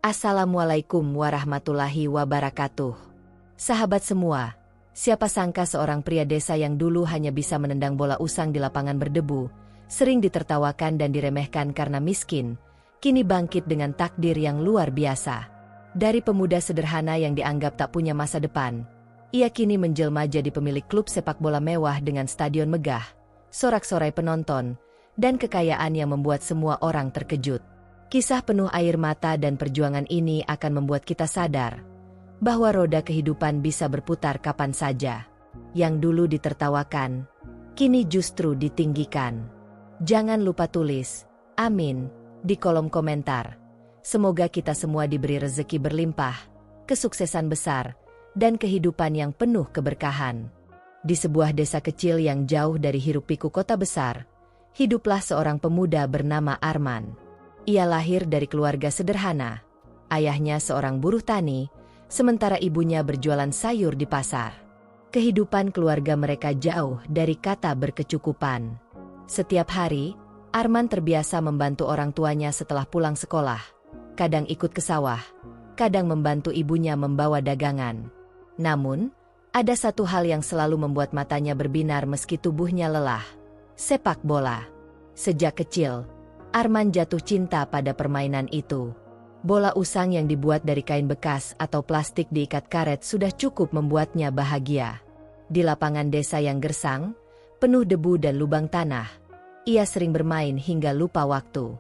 Assalamualaikum warahmatullahi wabarakatuh. Sahabat semua, siapa sangka seorang pria desa yang dulu hanya bisa menendang bola usang di lapangan berdebu, sering ditertawakan dan diremehkan karena miskin, kini bangkit dengan takdir yang luar biasa. Dari pemuda sederhana yang dianggap tak punya masa depan, ia kini menjelma jadi pemilik klub sepak bola mewah dengan stadion megah, sorak-sorai penonton, dan kekayaan yang membuat semua orang terkejut. Kisah penuh air mata dan perjuangan ini akan membuat kita sadar bahwa roda kehidupan bisa berputar kapan saja. Yang dulu ditertawakan, kini justru ditinggikan. Jangan lupa tulis, amin, di kolom komentar. Semoga kita semua diberi rezeki berlimpah, kesuksesan besar, dan kehidupan yang penuh keberkahan. Di sebuah desa kecil yang jauh dari hiruk-pikuk kota besar, hiduplah seorang pemuda bernama Arman. Ia lahir dari keluarga sederhana. Ayahnya seorang buruh tani, sementara ibunya berjualan sayur di pasar. Kehidupan keluarga mereka jauh dari kata berkecukupan. Setiap hari, Arman terbiasa membantu orang tuanya setelah pulang sekolah. Kadang ikut ke sawah, kadang membantu ibunya membawa dagangan. Namun, ada satu hal yang selalu membuat matanya berbinar meski tubuhnya lelah. Sepak bola. Sejak kecil, Arman jatuh cinta pada permainan itu. Bola usang yang dibuat dari kain bekas atau plastik diikat karet sudah cukup membuatnya bahagia. Di lapangan desa yang gersang, penuh debu dan lubang tanah, ia sering bermain hingga lupa waktu.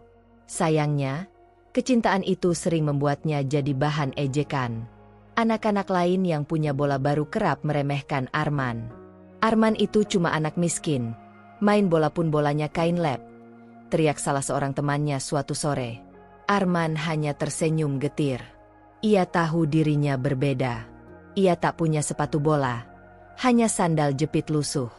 Sayangnya, kecintaan itu sering membuatnya jadi bahan ejekan. Anak-anak lain yang punya bola baru kerap meremehkan Arman. Arman itu cuma anak miskin, main bola pun bolanya kain lep, teriak salah seorang temannya suatu sore. Arman hanya tersenyum getir. Ia tahu dirinya berbeda. Ia tak punya sepatu bola, hanya sandal jepit lusuh.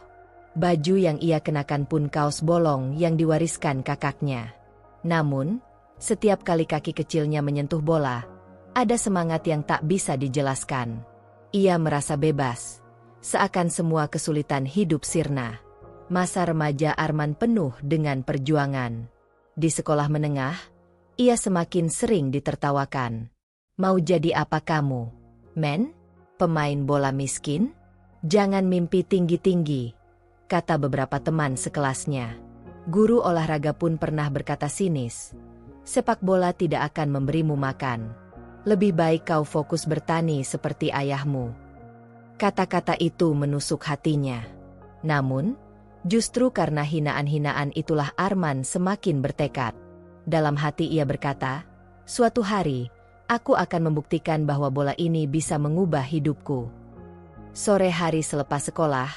Baju yang ia kenakan pun kaos bolong yang diwariskan kakaknya. Namun, setiap kali kaki kecilnya menyentuh bola, ada semangat yang tak bisa dijelaskan. Ia merasa bebas, seakan semua kesulitan hidup sirna. Masa remaja Arman penuh dengan perjuangan. Di sekolah menengah, ia semakin sering ditertawakan. Mau jadi apa kamu, men? Pemain bola miskin? Jangan mimpi tinggi-tinggi, kata beberapa teman sekelasnya. Guru olahraga pun pernah berkata sinis, sepak bola tidak akan memberimu makan. Lebih baik kau fokus bertani seperti ayahmu. Kata-kata itu menusuk hatinya. Namun, justru karena hinaan-hinaan itulah Arman semakin bertekad. Dalam hati ia berkata, suatu hari, aku akan membuktikan bahwa bola ini bisa mengubah hidupku. Sore hari selepas sekolah,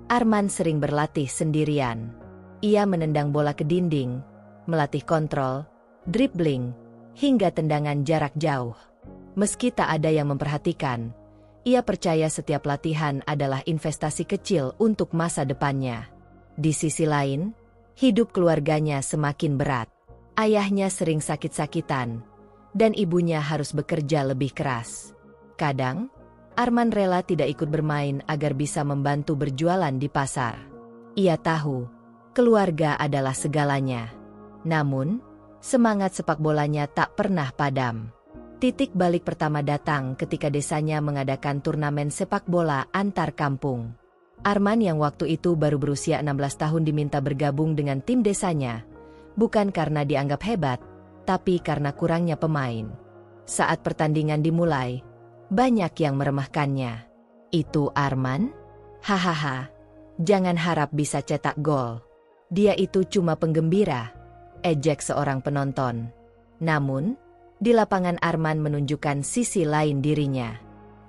Arman sering berlatih sendirian. Ia menendang bola ke dinding, melatih kontrol, dribbling, hingga tendangan jarak jauh. Meski tak ada yang memperhatikan, ia percaya setiap latihan adalah investasi kecil untuk masa depannya. Di sisi lain, hidup keluarganya semakin berat. Ayahnya sering sakit-sakitan, dan ibunya harus bekerja lebih keras. Kadang, Arman rela tidak ikut bermain agar bisa membantu berjualan di pasar. Ia tahu, keluarga adalah segalanya. Namun, semangat sepak bolanya tak pernah padam. Titik balik pertama datang ketika desanya mengadakan turnamen sepak bola antar kampung. Arman yang waktu itu baru berusia 16 tahun diminta bergabung dengan tim desanya, bukan karena dianggap hebat, tapi karena kurangnya pemain. Saat pertandingan dimulai, banyak yang meremehkannya. Itu Arman? Hahaha, jangan harap bisa cetak gol. Dia itu cuma penggembira, ejek seorang penonton. Namun, di lapangan Arman menunjukkan sisi lain dirinya.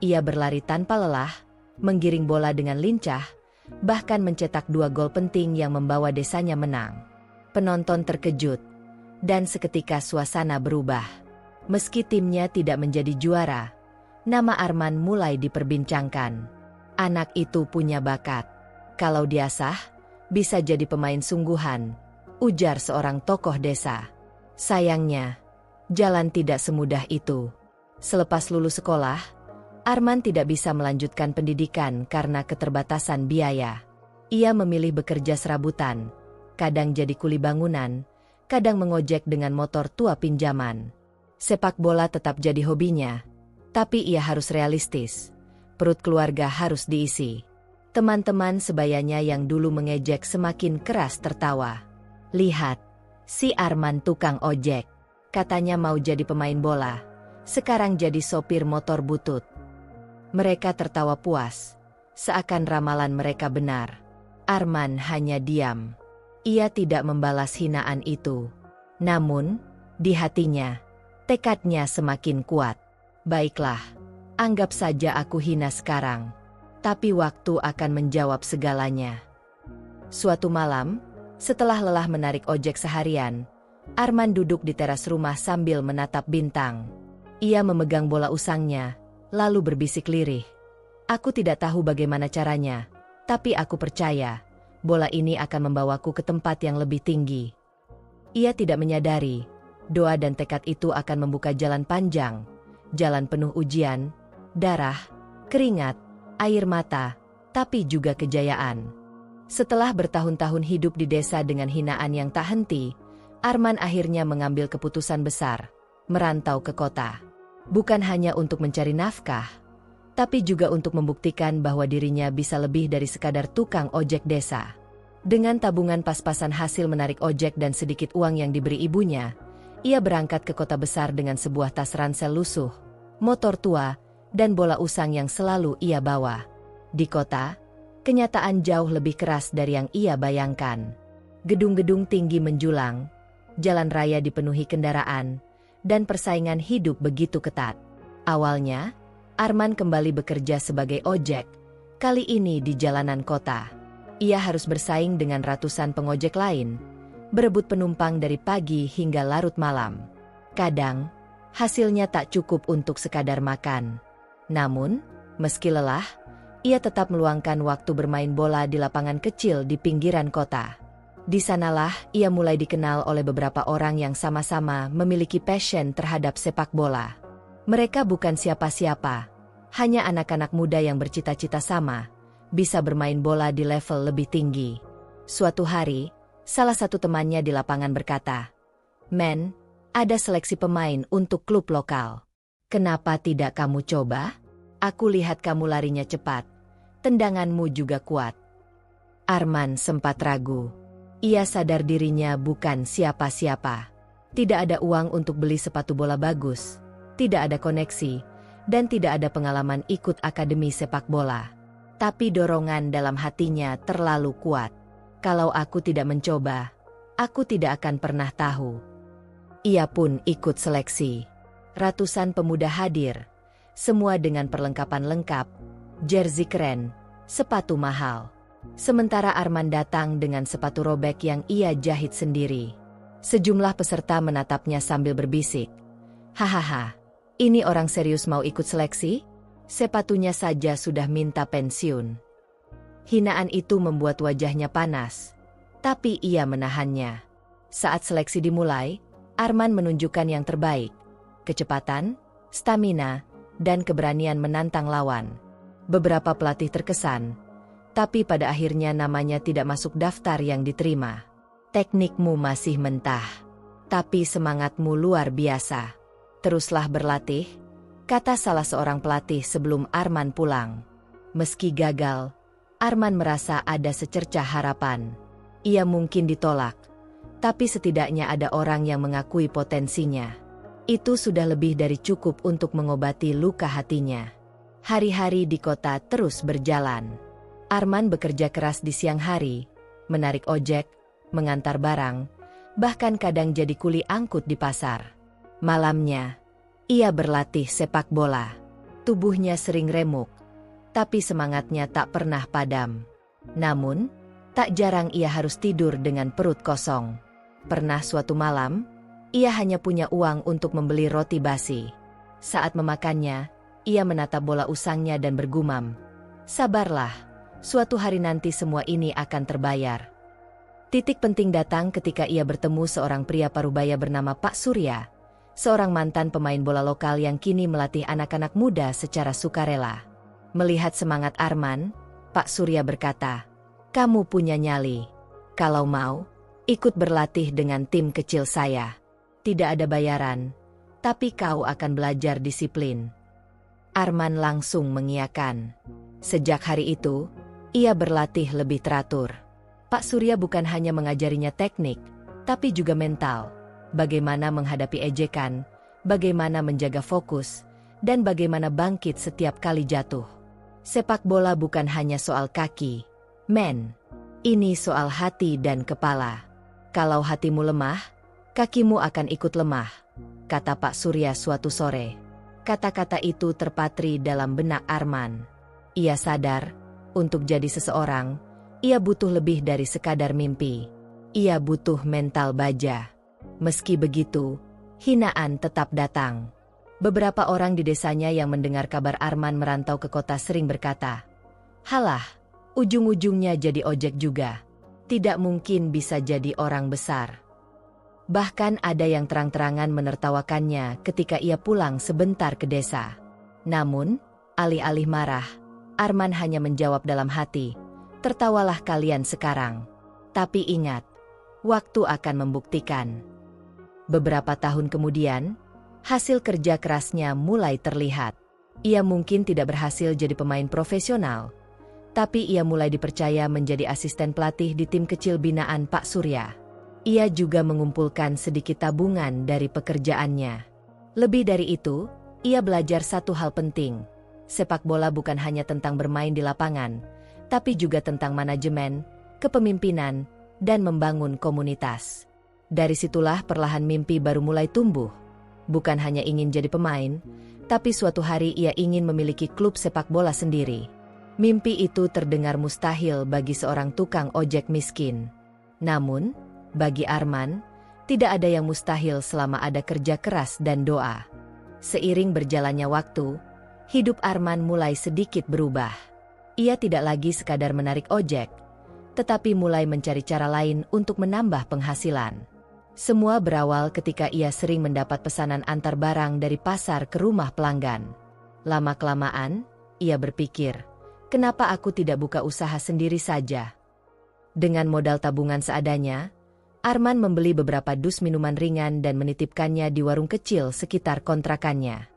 Ia berlari tanpa lelah, menggiring bola dengan lincah, bahkan mencetak 2 gol penting yang membawa desanya menang. Penonton terkejut, dan seketika suasana berubah. Meski timnya tidak menjadi juara, nama Arman mulai diperbincangkan. Anak itu punya bakat. Kalau dia sah, bisa jadi pemain sungguhan, ujar seorang tokoh desa. Sayangnya, jalan tidak semudah itu. Selepas lulus sekolah, Arman tidak bisa melanjutkan pendidikan karena keterbatasan biaya. Ia memilih bekerja serabutan, kadang jadi kuli bangunan, kadang mengojek dengan motor tua pinjaman. Sepak bola tetap jadi hobinya, tapi ia harus realistis. Perut keluarga harus diisi. Teman-teman sebayanya yang dulu mengejek semakin keras tertawa. Lihat, si Arman tukang ojek. Katanya mau jadi pemain bola, sekarang jadi sopir motor butut. Mereka tertawa puas, seakan ramalan mereka benar. Arman hanya diam. Ia tidak membalas hinaan itu. Namun, di hatinya, tekadnya semakin kuat. Baiklah, anggap saja aku hina sekarang. Tapi waktu akan menjawab segalanya. Suatu malam, setelah lelah menarik ojek seharian, Arman duduk di teras rumah sambil menatap bintang. Ia memegang bola usangnya, lalu berbisik lirih. Aku tidak tahu bagaimana caranya, tapi aku percaya, bola ini akan membawaku ke tempat yang lebih tinggi. Ia tidak menyadari, doa dan tekad itu akan membuka jalan panjang, jalan penuh ujian, darah, keringat, air mata, tapi juga kejayaan. Setelah bertahun-tahun hidup di desa dengan hinaan yang tak henti, Arman akhirnya mengambil keputusan besar, merantau ke kota. Bukan hanya untuk mencari nafkah, tapi juga untuk membuktikan bahwa dirinya bisa lebih dari sekadar tukang ojek desa. Dengan tabungan pas-pasan hasil menarik ojek dan sedikit uang yang diberi ibunya, ia berangkat ke kota besar dengan sebuah tas ransel lusuh, motor tua, dan bola usang yang selalu ia bawa. Di kota, kenyataan jauh lebih keras dari yang ia bayangkan. Gedung-gedung tinggi menjulang, jalan raya dipenuhi kendaraan, dan persaingan hidup begitu ketat. Awalnya, Arman kembali bekerja sebagai ojek, kali ini di jalanan kota. Ia harus bersaing dengan ratusan pengojek lain, berebut penumpang dari pagi hingga larut malam. Kadang, hasilnya tak cukup untuk sekadar makan. Namun, meski lelah, ia tetap meluangkan waktu bermain bola di lapangan kecil di pinggiran kota. Di sanalah ia mulai dikenal oleh beberapa orang yang sama-sama memiliki passion terhadap sepak bola. Mereka bukan siapa-siapa, hanya anak-anak muda yang bercita-cita sama, bisa bermain bola di level lebih tinggi. Suatu hari, salah satu temannya di lapangan berkata, "Men, ada seleksi pemain untuk klub lokal. Kenapa tidak kamu coba? Aku lihat kamu larinya cepat, tendanganmu juga kuat." Arman sempat ragu. Ia sadar dirinya bukan siapa-siapa. Tidak ada uang untuk beli sepatu bola bagus, tidak ada koneksi, dan tidak ada pengalaman ikut akademi sepak bola. Tapi dorongan dalam hatinya terlalu kuat. Kalau aku tidak mencoba, aku tidak akan pernah tahu. Ia pun ikut seleksi. Ratusan pemuda hadir, semua dengan perlengkapan lengkap, jersey keren, sepatu mahal. Sementara Arman datang dengan sepatu robek yang ia jahit sendiri. Sejumlah peserta menatapnya sambil berbisik, "Hahaha, ini orang serius mau ikut seleksi? Sepatunya saja sudah minta pensiun." Hinaan itu membuat wajahnya panas, tapi ia menahannya. Saat seleksi dimulai, Arman menunjukkan yang terbaik, kecepatan, stamina, dan keberanian menantang lawan. Beberapa pelatih terkesan, tapi pada akhirnya namanya tidak masuk daftar yang diterima. "Teknikmu masih mentah, tapi semangatmu luar biasa. Teruslah berlatih," kata salah seorang pelatih sebelum Arman pulang. Meski gagal, Arman merasa ada secercah harapan. Ia mungkin ditolak, tapi setidaknya ada orang yang mengakui potensinya. Itu sudah lebih dari cukup untuk mengobati luka hatinya. Hari-hari di kota terus berjalan. Arman bekerja keras di siang hari, menarik ojek, mengantar barang, bahkan kadang jadi kuli angkut di pasar. Malamnya, ia berlatih sepak bola. Tubuhnya sering remuk, tapi semangatnya tak pernah padam. Namun, tak jarang ia harus tidur dengan perut kosong. Pernah suatu malam, ia hanya punya uang untuk membeli roti basi. Saat memakannya, ia menatap bola usangnya dan bergumam, "Sabarlah. Suatu hari nanti semua ini akan terbayar." Titik penting datang ketika ia bertemu seorang pria parubaya bernama Pak Surya, seorang mantan pemain bola lokal yang kini melatih anak-anak muda secara sukarela. Melihat semangat Arman, Pak Surya berkata, "Kamu punya nyali. Kalau mau, ikut berlatih dengan tim kecil saya. Tidak ada bayaran, Tapi kau akan belajar disiplin." Arman langsung mengiyakan. Sejak hari itu, ia berlatih lebih teratur. Pak Surya bukan hanya mengajarinya teknik, tapi juga mental. Bagaimana menghadapi ejekan, bagaimana menjaga fokus, dan bagaimana bangkit setiap kali jatuh. Sepak bola bukan hanya soal kaki, men. Ini soal hati dan kepala. Kalau hatimu lemah, kakimu akan ikut lemah, kata Pak Surya suatu sore. Kata-kata itu terpatri dalam benak Arman. Ia sadar, untuk jadi seseorang, ia butuh lebih dari sekadar mimpi. Ia butuh mental baja. Meski begitu, hinaan tetap datang. Beberapa orang di desanya yang mendengar kabar Arman merantau ke kota sering berkata, "Halah, ujung-ujungnya jadi ojek juga. Tidak mungkin bisa jadi orang besar." Bahkan ada yang terang-terangan menertawakannya ketika ia pulang sebentar ke desa. Namun, alih-alih marah, Arman hanya menjawab dalam hati, "Tertawalah kalian sekarang. Tapi ingat, waktu akan membuktikan." Beberapa tahun kemudian, hasil kerja kerasnya mulai terlihat. Ia mungkin tidak berhasil jadi pemain profesional, tapi ia mulai dipercaya menjadi asisten pelatih di tim kecil binaan Pak Surya. Ia juga mengumpulkan sedikit tabungan dari pekerjaannya. Lebih dari itu, ia belajar satu hal penting. Sepak bola bukan hanya tentang bermain di lapangan, tapi juga tentang manajemen, kepemimpinan, dan membangun komunitas. Dari situlah perlahan mimpi baru mulai tumbuh. Bukan hanya ingin jadi pemain, tapi suatu hari ia ingin memiliki klub sepak bola sendiri. Mimpi itu terdengar mustahil bagi seorang tukang ojek miskin. Namun, bagi Arman, tidak ada yang mustahil selama ada kerja keras dan doa. Seiring berjalannya waktu, hidup Arman mulai sedikit berubah. Ia tidak lagi sekadar menarik ojek, tetapi mulai mencari cara lain untuk menambah penghasilan. Semua berawal ketika ia sering mendapat pesanan antar barang dari pasar ke rumah pelanggan. Lama-kelamaan, ia berpikir, "Kenapa aku tidak buka usaha sendiri saja?" Dengan modal tabungan seadanya, Arman membeli beberapa dus minuman ringan dan menitipkannya di warung kecil sekitar kontrakannya.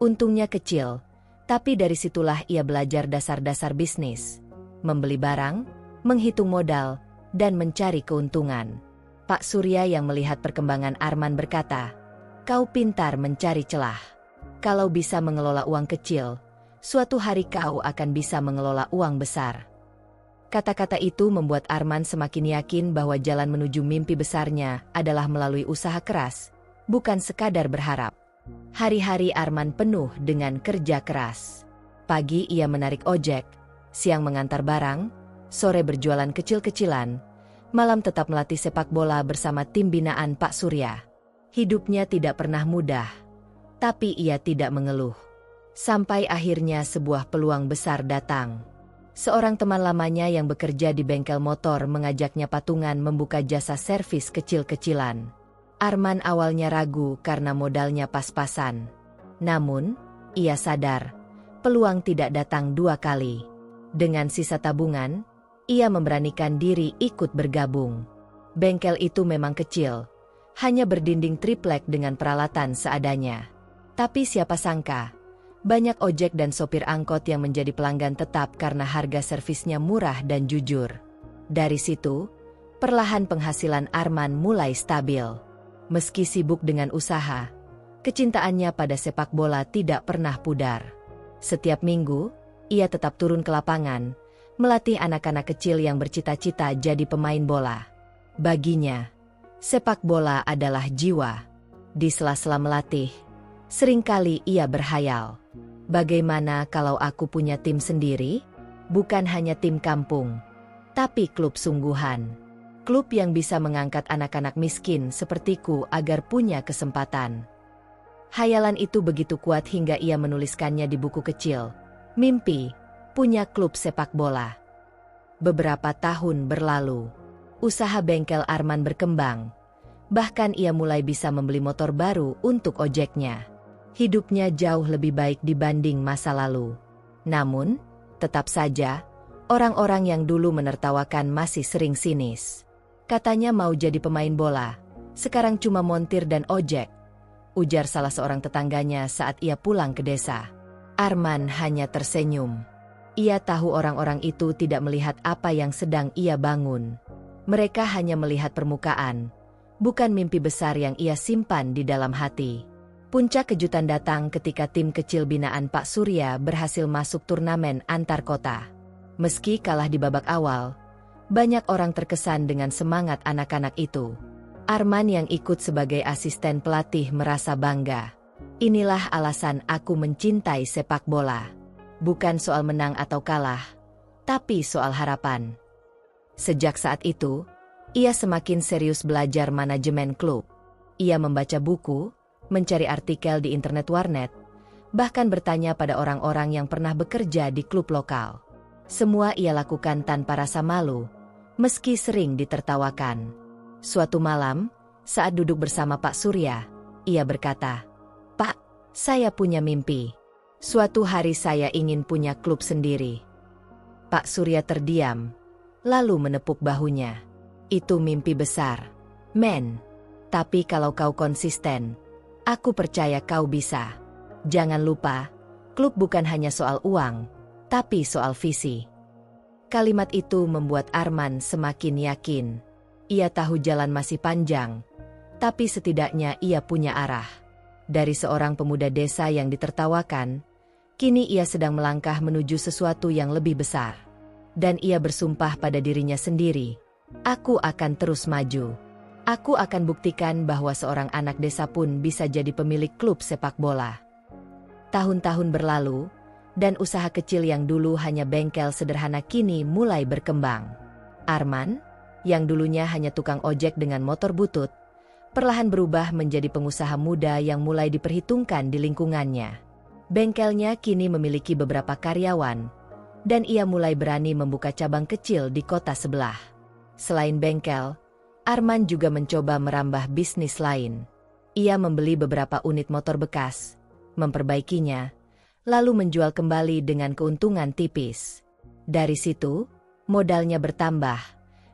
Untungnya kecil, tapi dari situlah ia belajar dasar-dasar bisnis, membeli barang, menghitung modal, dan mencari keuntungan. Pak Surya yang melihat perkembangan Arman berkata, "Kau pintar mencari celah. Kalau bisa mengelola uang kecil, suatu hari kau akan bisa mengelola uang besar." Kata-kata itu membuat Arman semakin yakin bahwa jalan menuju mimpi besarnya adalah melalui usaha keras, bukan sekadar berharap. Hari-hari Arman penuh dengan kerja keras. Pagi ia menarik ojek, siang mengantar barang, sore berjualan kecil-kecilan, malam tetap melatih sepak bola bersama tim binaan Pak Surya. Hidupnya tidak pernah mudah, tapi ia tidak mengeluh. Sampai akhirnya sebuah peluang besar datang. Seorang teman lamanya yang bekerja di bengkel motor mengajaknya patungan membuka jasa servis kecil-kecilan. Arman awalnya ragu karena modalnya pas-pasan. Namun, ia sadar, peluang tidak datang dua kali. Dengan sisa tabungan, ia memberanikan diri ikut bergabung. Bengkel itu memang kecil, hanya berdinding triplek dengan peralatan seadanya. Tapi siapa sangka, banyak ojek dan sopir angkot yang menjadi pelanggan tetap karena harga servisnya murah dan jujur. Dari situ, perlahan penghasilan Arman mulai stabil. Meski sibuk dengan usaha, kecintaannya pada sepak bola tidak pernah pudar. Setiap minggu, ia tetap turun ke lapangan, melatih anak-anak kecil yang bercita-cita jadi pemain bola. Baginya, sepak bola adalah jiwa. Di sela-sela melatih, seringkali ia berhayal, "Bagaimana kalau aku punya tim sendiri? Bukan hanya tim kampung, tapi klub sungguhan. Klub yang bisa mengangkat anak-anak miskin sepertiku agar punya kesempatan." Hayalan itu begitu kuat hingga ia menuliskannya di buku kecil. Mimpi, punya klub sepak bola. Beberapa tahun berlalu. Usaha bengkel Arman berkembang. Bahkan ia mulai bisa membeli motor baru untuk ojeknya. Hidupnya jauh lebih baik dibanding masa lalu. Namun, tetap saja, orang-orang yang dulu menertawakan masih sering sinis. Katanya mau jadi pemain bola, sekarang cuma montir dan ojek. ujar salah seorang tetangganya saat ia pulang ke desa. Arman hanya tersenyum. Ia tahu orang-orang itu tidak melihat apa yang sedang ia bangun. Mereka hanya melihat permukaan, bukan mimpi besar yang ia simpan di dalam hati. Puncak kejutan datang ketika tim kecil binaan Pak Surya berhasil masuk turnamen antar kota. Meski kalah di babak awal, banyak orang terkesan dengan semangat anak-anak itu. Arman yang ikut sebagai asisten pelatih merasa bangga. Inilah alasan aku mencintai sepak bola. Bukan soal menang atau kalah, tapi soal harapan. Sejak saat itu, ia semakin serius belajar manajemen klub. Ia membaca buku, mencari artikel di internet warnet, bahkan bertanya pada orang-orang yang pernah bekerja di klub lokal. Semua ia lakukan tanpa rasa malu, meski sering ditertawakan. Suatu malam, saat duduk bersama Pak Surya, ia berkata, "Pak, saya punya mimpi. Suatu hari saya ingin punya klub sendiri." Pak Surya terdiam, lalu menepuk bahunya. "Itu mimpi besar, men. Tapi kalau kau konsisten, aku percaya kau bisa. Jangan lupa, klub bukan hanya soal uang, tapi soal visi." Kalimat itu membuat Arman semakin yakin. Ia tahu jalan masih panjang, tapi setidaknya ia punya arah. Dari seorang pemuda desa yang ditertawakan, kini ia sedang melangkah menuju sesuatu yang lebih besar. Dan ia bersumpah pada dirinya sendiri, "Aku akan terus maju. Aku akan buktikan bahwa seorang anak desa pun bisa jadi pemilik klub sepak bola." Tahun-tahun berlalu, dan usaha kecil yang dulu hanya bengkel sederhana kini mulai berkembang. Arman, yang dulunya hanya tukang ojek dengan motor butut, perlahan berubah menjadi pengusaha muda yang mulai diperhitungkan di lingkungannya. Bengkelnya kini memiliki beberapa karyawan, dan ia mulai berani membuka cabang kecil di kota sebelah. Selain bengkel, Arman juga mencoba merambah bisnis lain. Ia membeli beberapa unit motor bekas, memperbaikinya, lalu menjual kembali dengan keuntungan tipis. Dari situ, modalnya bertambah,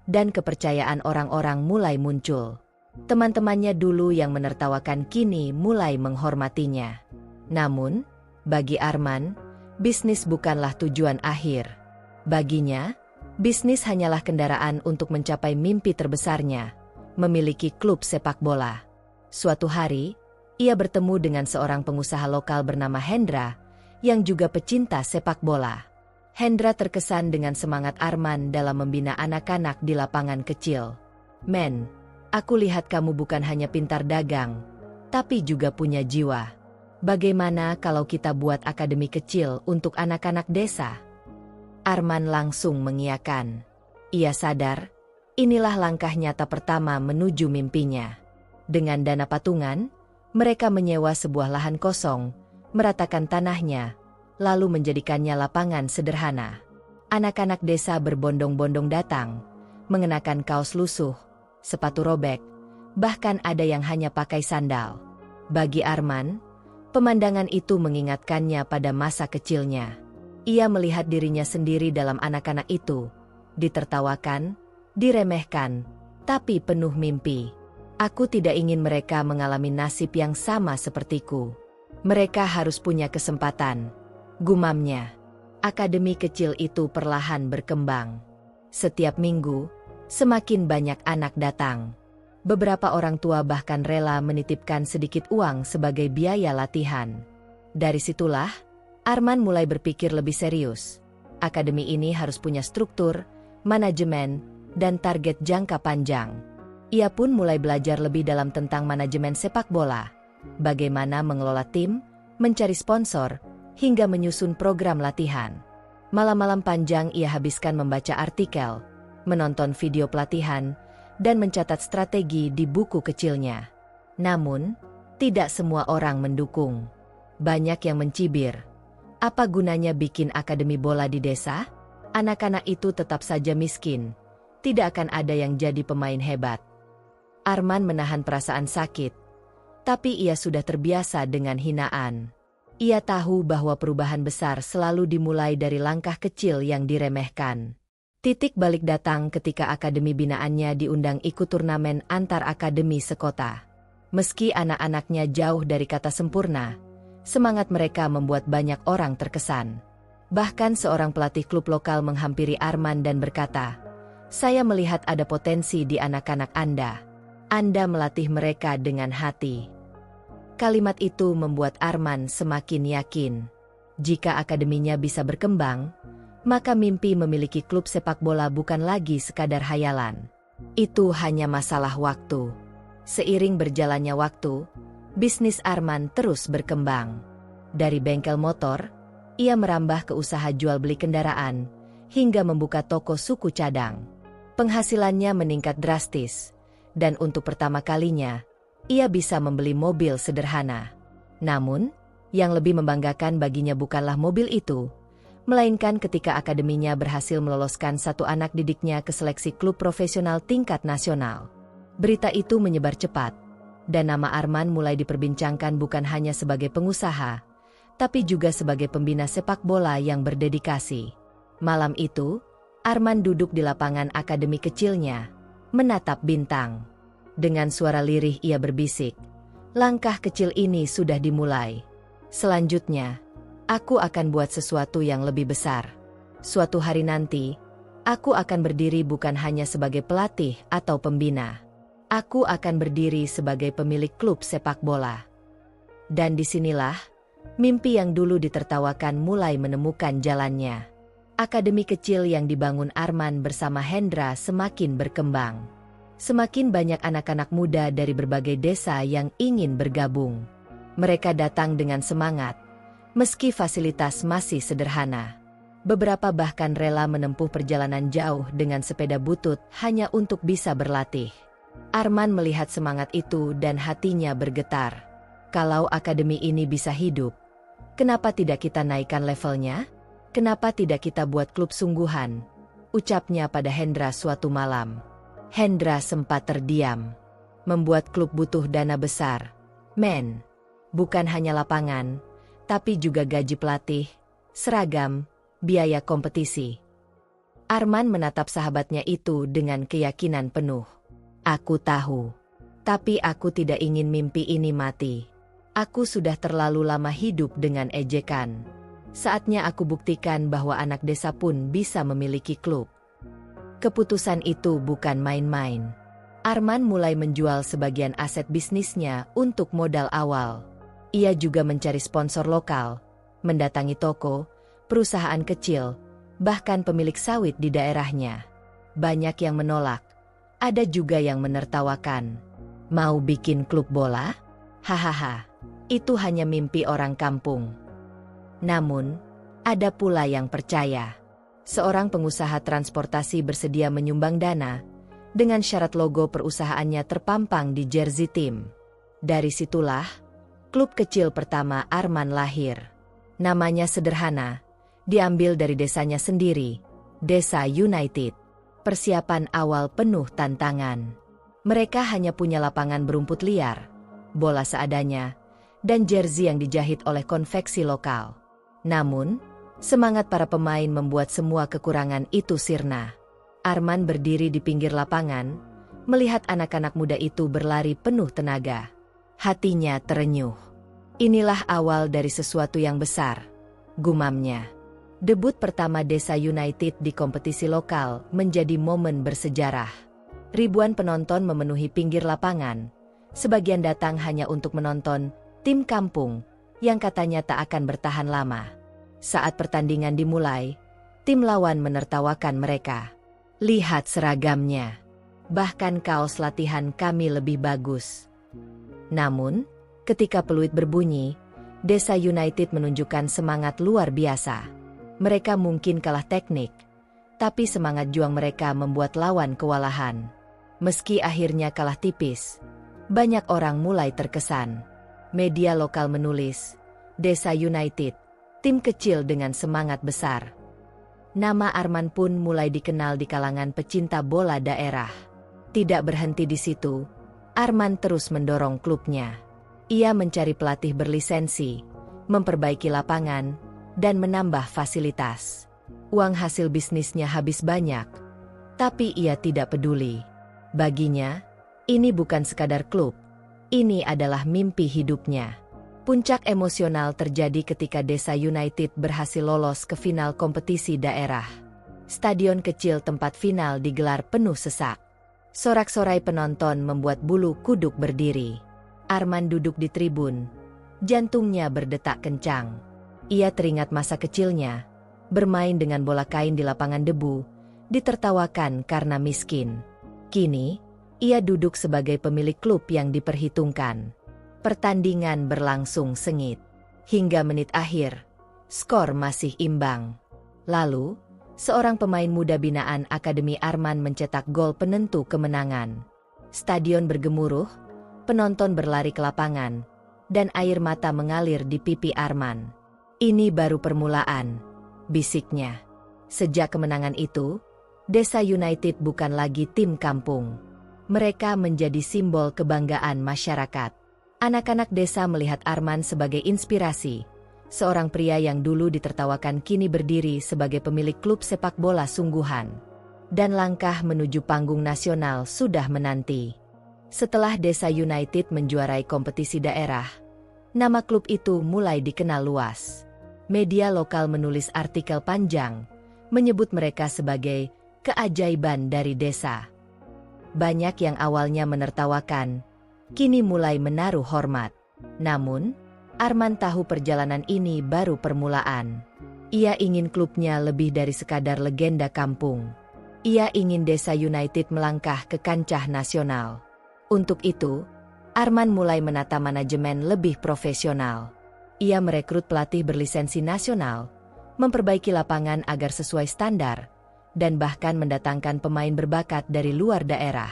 dan kepercayaan orang-orang mulai muncul. Teman-temannya dulu yang menertawakan kini mulai menghormatinya. Namun, bagi Arman, bisnis bukanlah tujuan akhir. Baginya, bisnis hanyalah kendaraan untuk mencapai mimpi terbesarnya, memiliki klub sepak bola. Suatu hari, ia bertemu dengan seorang pengusaha lokal bernama Hendra, yang juga pecinta sepak bola. Hendra terkesan dengan semangat Arman dalam membina anak-anak di lapangan kecil. "Men, aku lihat kamu bukan hanya pintar dagang, tapi juga punya jiwa. Bagaimana kalau kita buat akademi kecil untuk anak-anak desa?" Arman langsung mengiyakan. Ia sadar, inilah langkah nyata pertama menuju mimpinya. Dengan dana patungan, mereka menyewa sebuah lahan kosong, meratakan tanahnya, lalu menjadikannya lapangan sederhana. Anak-anak desa berbondong-bondong datang, mengenakan kaos lusuh, sepatu robek, bahkan ada yang hanya pakai sandal. Bagi Arman, pemandangan itu mengingatkannya pada masa kecilnya. Ia melihat dirinya sendiri dalam anak-anak itu, ditertawakan, diremehkan, tapi penuh mimpi. "Aku tidak ingin mereka mengalami nasib yang sama sepertiku. Mereka harus punya kesempatan," gumamnya. Akademi kecil itu perlahan berkembang. Setiap minggu, semakin banyak anak datang. Beberapa orang tua bahkan rela menitipkan sedikit uang sebagai biaya latihan. Dari situlah, Arman mulai berpikir lebih serius. Akademi ini harus punya struktur, manajemen, dan target jangka panjang. Ia pun mulai belajar lebih dalam tentang manajemen sepak bola, bagaimana mengelola tim, mencari sponsor, hingga menyusun program latihan. Malam-malam panjang ia habiskan membaca artikel, menonton video pelatihan, dan mencatat strategi di buku kecilnya. Namun, tidak semua orang mendukung. Banyak yang mencibir. Apa gunanya bikin akademi bola di desa? Anak-anak itu tetap saja miskin. Tidak akan ada yang jadi pemain hebat. Arman menahan perasaan sakit, tapi ia sudah terbiasa dengan hinaan. Ia tahu bahwa perubahan besar selalu dimulai dari langkah kecil yang diremehkan. Titik balik datang ketika akademi binaannya diundang ikut turnamen antar akademi sekota. Meski anak-anaknya jauh dari kata sempurna, semangat mereka membuat banyak orang terkesan. Bahkan seorang pelatih klub lokal menghampiri Arman dan berkata, "Saya melihat ada potensi di anak-anak Anda. Anda melatih mereka dengan hati." Kalimat itu membuat Arman semakin yakin. Jika akademinya bisa berkembang, maka mimpi memiliki klub sepak bola bukan lagi sekadar hayalan. Itu hanya masalah waktu. Seiring berjalannya waktu, bisnis Arman terus berkembang. Dari bengkel motor, ia merambah ke usaha jual beli kendaraan, hingga membuka toko suku cadang. Penghasilannya meningkat drastis, dan untuk pertama kalinya, ia bisa membeli mobil sederhana. Namun, yang lebih membanggakan baginya bukanlah mobil itu, melainkan ketika akademinya berhasil meloloskan satu anak didiknya ke seleksi klub profesional tingkat nasional. Berita itu menyebar cepat, dan nama Arman mulai diperbincangkan bukan hanya sebagai pengusaha, tapi juga sebagai pembina sepak bola yang berdedikasi. Malam itu, Arman duduk di lapangan akademi kecilnya, menatap bintang. Dengan suara lirih ia berbisik, "Langkah kecil ini sudah dimulai. Selanjutnya, aku akan buat sesuatu yang lebih besar. Suatu hari nanti, aku akan berdiri bukan hanya sebagai pelatih atau pembina. Aku akan berdiri sebagai pemilik klub sepak bola." Dan disinilah, mimpi yang dulu ditertawakan mulai menemukan jalannya. Akademi kecil yang dibangun Arman bersama Hendra semakin berkembang. Semakin banyak anak-anak muda dari berbagai desa yang ingin bergabung. Mereka datang dengan semangat, meski fasilitas masih sederhana. Beberapa bahkan rela menempuh perjalanan jauh dengan sepeda butut hanya untuk bisa berlatih. Arman melihat semangat itu dan hatinya bergetar. Kalau akademi ini bisa hidup, kenapa tidak kita naikkan levelnya? Kenapa tidak kita buat klub sungguhan? Ucapnya pada Hendra suatu malam. Hendra sempat terdiam. Membuat klub butuh dana besar. Men, bukan hanya lapangan, tapi juga gaji pelatih, seragam, biaya kompetisi. Arman menatap sahabatnya itu dengan keyakinan penuh. "Aku tahu. Tapi aku tidak ingin mimpi ini mati. Aku sudah terlalu lama hidup dengan ejekan. Saatnya aku buktikan bahwa anak desa pun bisa memiliki klub." Keputusan itu bukan main-main. Arman mulai menjual sebagian aset bisnisnya untuk modal awal. Ia juga mencari sponsor lokal, mendatangi toko, perusahaan kecil, bahkan pemilik sawit di daerahnya. Banyak yang menolak, ada juga yang menertawakan. "Mau bikin klub bola? Hahaha, itu hanya mimpi orang kampung." Namun, ada pula yang percaya. Seorang pengusaha transportasi bersedia menyumbang dana, dengan syarat logo perusahaannya terpampang di jersey tim. Dari situlah, klub kecil pertama Arman lahir. Namanya sederhana, diambil dari desanya sendiri, Desa United. Persiapan awal penuh tantangan. Mereka hanya punya lapangan berumput liar, bola seadanya, dan jersey yang dijahit oleh konveksi lokal. Namun, semangat para pemain membuat semua kekurangan itu sirna. Arman berdiri di pinggir lapangan, melihat anak-anak muda itu berlari penuh tenaga. Hatinya terenyuh. "Inilah awal dari sesuatu yang besar," gumamnya. Debut pertama Desa United di kompetisi lokal menjadi momen bersejarah. Ribuan penonton memenuhi pinggir lapangan. Sebagian datang hanya untuk menonton tim kampung yang katanya tak akan bertahan lama. Saat pertandingan dimulai, tim lawan menertawakan mereka. "Lihat seragamnya. Bahkan kaos latihan kami lebih bagus." Namun, ketika peluit berbunyi, Desa United menunjukkan semangat luar biasa. Mereka mungkin kalah teknik, tapi semangat juang mereka membuat lawan kewalahan. Meski akhirnya kalah tipis, banyak orang mulai terkesan. Media lokal menulis, "Desa United, tim kecil dengan semangat besar." Nama Arman pun mulai dikenal di kalangan pecinta bola daerah. Tidak berhenti di situ, Arman terus mendorong klubnya. Ia mencari pelatih berlisensi, memperbaiki lapangan, dan menambah fasilitas. Uang hasil bisnisnya habis banyak, tapi ia tidak peduli. Baginya, ini bukan sekadar klub, Ini adalah mimpi hidupnya. Puncak emosional terjadi ketika Desa United berhasil lolos ke final kompetisi daerah. Stadion kecil tempat final digelar penuh sesak. Sorak-sorai penonton membuat bulu kuduk berdiri. Arman duduk di tribun. Jantungnya berdetak kencang. Ia teringat masa kecilnya, bermain dengan bola kain di lapangan debu, ditertawakan karena miskin. Kini, ia duduk sebagai pemilik klub yang diperhitungkan. Pertandingan berlangsung sengit. Hingga menit akhir, skor masih imbang. Lalu, seorang pemain muda binaan Akademi Arman mencetak gol penentu kemenangan. Stadion bergemuruh, penonton berlari ke lapangan, dan air mata mengalir di pipi Arman. Ini baru permulaan, bisiknya. Sejak kemenangan itu, Desa United bukan lagi tim kampung. Mereka menjadi simbol kebanggaan masyarakat. Anak-anak desa melihat Arman sebagai inspirasi. Seorang pria yang dulu ditertawakan kini berdiri sebagai pemilik klub sepak bola sungguhan. Dan langkah menuju panggung nasional sudah menanti. Setelah Desa United menjuarai kompetisi daerah, nama klub itu mulai dikenal luas. Media lokal menulis artikel panjang, menyebut mereka sebagai keajaiban dari desa. Banyak yang awalnya menertawakan, kini mulai menaruh hormat. Namun, Arman tahu perjalanan ini baru permulaan. Ia ingin klubnya lebih dari sekadar legenda kampung. Ia ingin Desa United melangkah ke kancah nasional. Untuk itu, Arman mulai menata manajemen lebih profesional. Ia merekrut pelatih berlisensi nasional, memperbaiki lapangan agar sesuai standar, dan bahkan mendatangkan pemain berbakat dari luar daerah.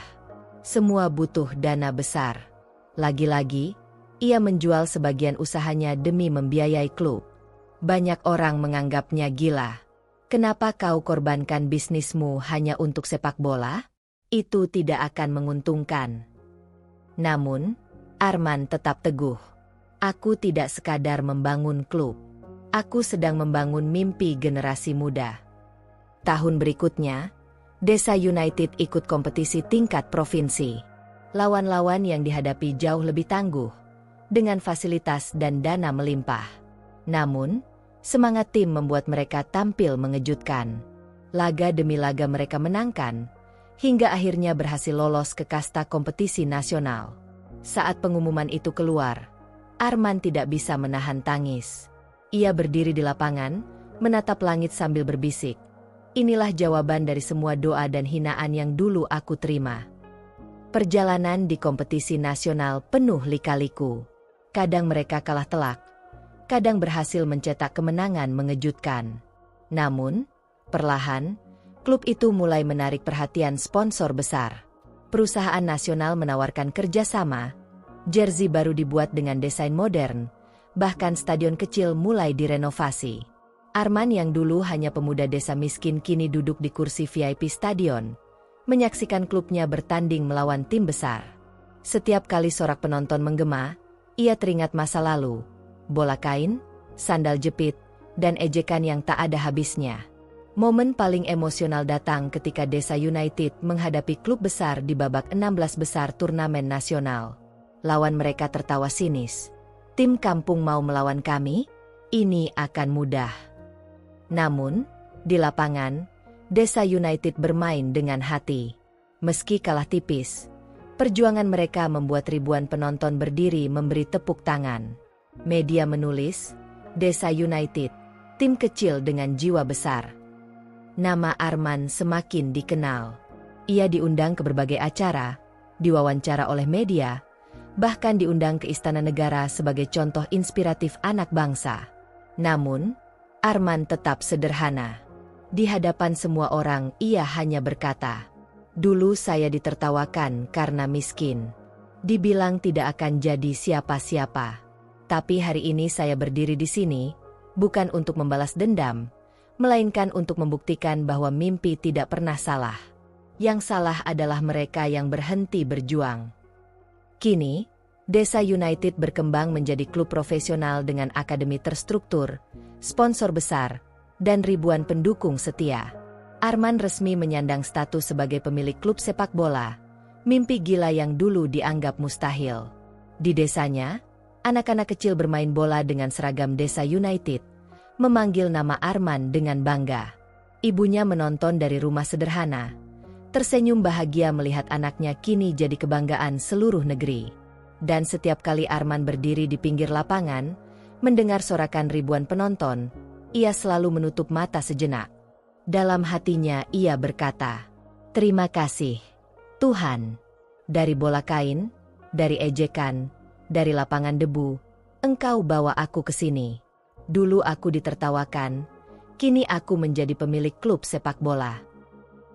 Semua butuh dana besar. Lagi-lagi, ia menjual sebagian usahanya demi membiayai klub. Banyak orang menganggapnya gila. Kenapa kau korbankan bisnismu hanya untuk sepak bola? Itu tidak akan menguntungkan. Namun, Arman tetap teguh. Aku tidak sekadar membangun klub. Aku sedang membangun mimpi generasi muda. Tahun berikutnya, Desa United ikut kompetisi tingkat provinsi. Lawan-lawan yang dihadapi jauh lebih tangguh, dengan fasilitas dan dana melimpah. Namun, semangat tim membuat mereka tampil mengejutkan. Laga demi laga mereka menangkan, hingga akhirnya berhasil lolos ke kasta kompetisi nasional. Saat pengumuman itu keluar, Arman tidak bisa menahan tangis. Ia berdiri di lapangan, menatap langit sambil berbisik. Inilah jawaban dari semua doa dan hinaan yang dulu aku terima. Perjalanan di kompetisi nasional penuh lika-liku. Kadang mereka kalah telak, kadang berhasil mencetak kemenangan mengejutkan. Namun, perlahan, klub itu mulai menarik perhatian sponsor besar. Perusahaan nasional menawarkan kerjasama, jersey baru dibuat dengan desain modern, bahkan stadion kecil mulai direnovasi. Arman yang dulu hanya pemuda desa miskin kini duduk di kursi VIP stadion, menyaksikan klubnya bertanding melawan tim besar. Setiap kali sorak penonton menggema, ia teringat masa lalu, bola kain, sandal jepit, dan ejekan yang tak ada habisnya. Momen paling emosional datang ketika Desa United menghadapi klub besar di babak 16 besar turnamen nasional. Lawan mereka tertawa sinis. Tim kampung mau melawan kami? Ini akan mudah. Namun, di lapangan, Desa United bermain dengan hati. Meski kalah tipis, perjuangan mereka membuat ribuan penonton berdiri memberi tepuk tangan. Media menulis, Desa United, tim kecil dengan jiwa besar. Nama Arman semakin dikenal. Ia diundang ke berbagai acara, diwawancara oleh media, bahkan diundang ke Istana Negara sebagai contoh inspiratif anak bangsa. Namun, Arman tetap sederhana. Di hadapan semua orang, ia hanya berkata, "Dulu saya ditertawakan karena miskin. Dibilang tidak akan jadi siapa-siapa. Tapi hari ini saya berdiri di sini, bukan untuk membalas dendam, melainkan untuk membuktikan bahwa mimpi tidak pernah salah. Yang salah adalah mereka yang berhenti berjuang." Kini, Desa United berkembang menjadi klub profesional dengan akademi terstruktur, sponsor besar, dan ribuan pendukung setia. Arman resmi menyandang status sebagai pemilik klub sepak bola, mimpi gila yang dulu dianggap mustahil. Di desanya, anak-anak kecil bermain bola dengan seragam Desa United, memanggil nama Arman dengan bangga. Ibunya menonton dari rumah sederhana, tersenyum bahagia melihat anaknya kini jadi kebanggaan seluruh negeri. Dan setiap kali Arman berdiri di pinggir lapangan, mendengar sorakan ribuan penonton, ia selalu menutup mata sejenak. Dalam hatinya ia berkata, "Terima kasih, Tuhan. Dari bola kain, dari ejekan, dari lapangan debu, Engkau bawa aku ke sini. Dulu aku ditertawakan, kini aku menjadi pemilik klub sepak bola."